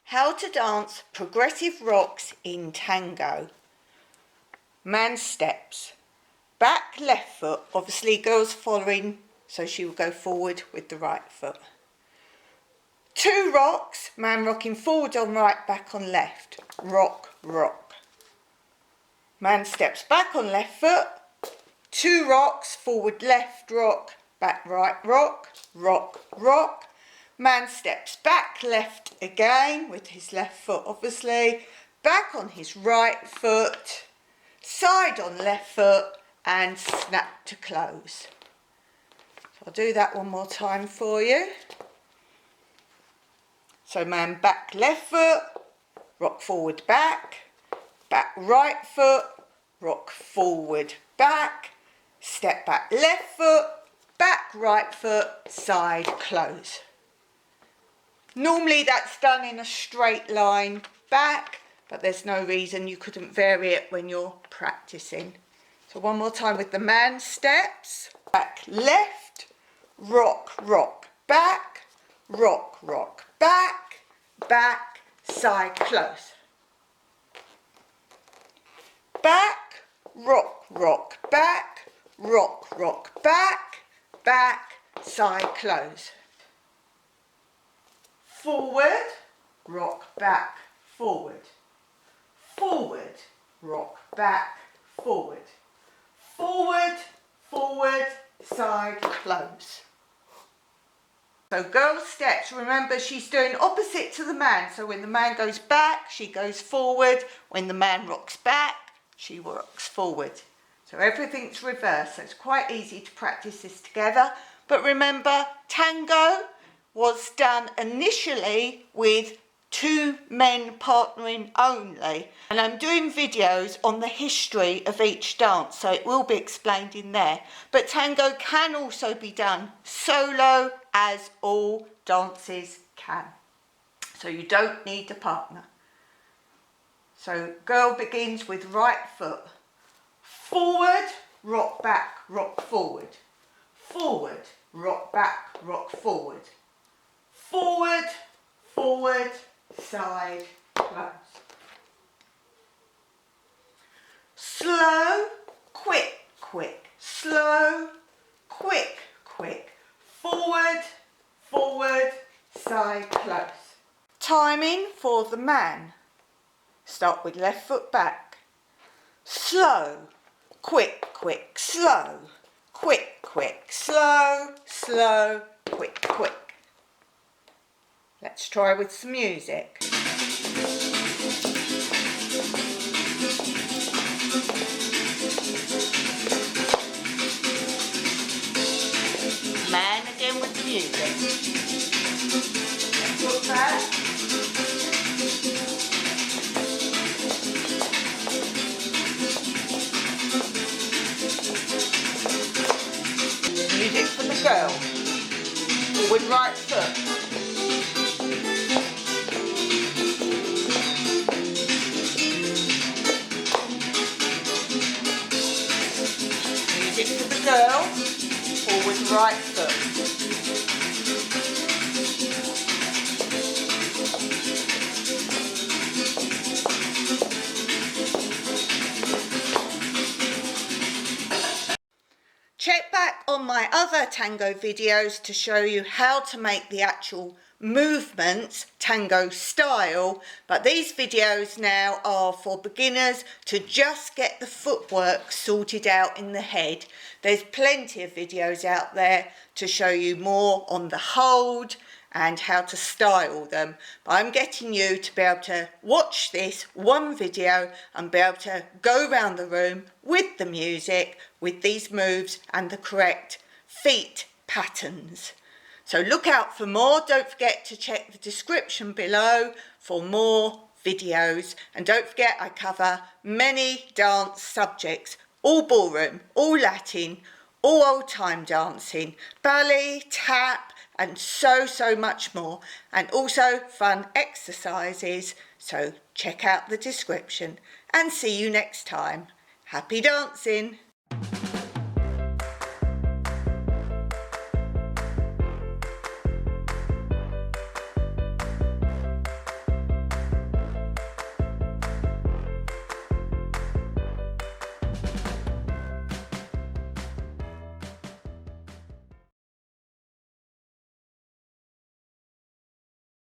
How to dance progressive rocks in tango. Man steps. Back left foot, obviously girls following, so she will go forward with the right foot. 2 rocks, man rocking forward on right, back on left. Rock, rock. Man steps back on left foot. 2 rocks, forward left rock, back right rock, rock, rock. Man steps back left again with his left foot obviously, back on his right foot, side on left foot and snap to close. So I'll do that one more time for you. So man back left foot, rock forward back, back right foot, rock forward back, step back left foot, back right foot, side close. Normally that's done in a straight line back, but there's no reason you couldn't vary it when you're practicing. So one more time with the man steps. Back left, rock, rock, back, rock, rock, back, back, side close. Back, rock, rock, back, rock, rock, back, back, side close. Forward, rock, back, forward. Forward, rock, back, forward. Forward, forward, side, close. So girl steps, remember she's doing opposite to the man. So when the man goes back, she goes forward. When the man rocks back, she rocks forward. So everything's reversed. So it's quite easy to practice this together. But remember, tango was done initially with 2 men partnering only, and I'm doing videos on the history of each dance, so it will be explained in there. But tango can also be done solo, as all dances can, so you don't need a partner. So girl begins with right foot, forward, rock back, rock forward, forward, rock back, rock forward, forward, forward, side, close. Slow, quick, quick, slow, quick, quick, forward, forward, side, close. Timing for the man. Start with left foot back. Slow, quick, quick, slow, quick, quick, slow, slow, quick, quick. Let's try with some music. Man again with the music. Let's look back. Music for the girl. Forward right foot. Girl, forward right foot. Check back on my other tango videos to show you how to make the actual movements tango style, but these videos now are for beginners to just get the footwork sorted out in the head. There's plenty of videos out there to show you more on the hold and how to style them, but I'm getting you to be able to watch this one video and be able to go around the room with the music, with these moves and the correct feet patterns. So look out for more. Don't forget to check the description below for more videos, and don't forget I cover many dance subjects, all ballroom, all Latin, all old time dancing, ballet, tap and so much more, and also fun exercises. So check out the description and see you next time. Happy dancing!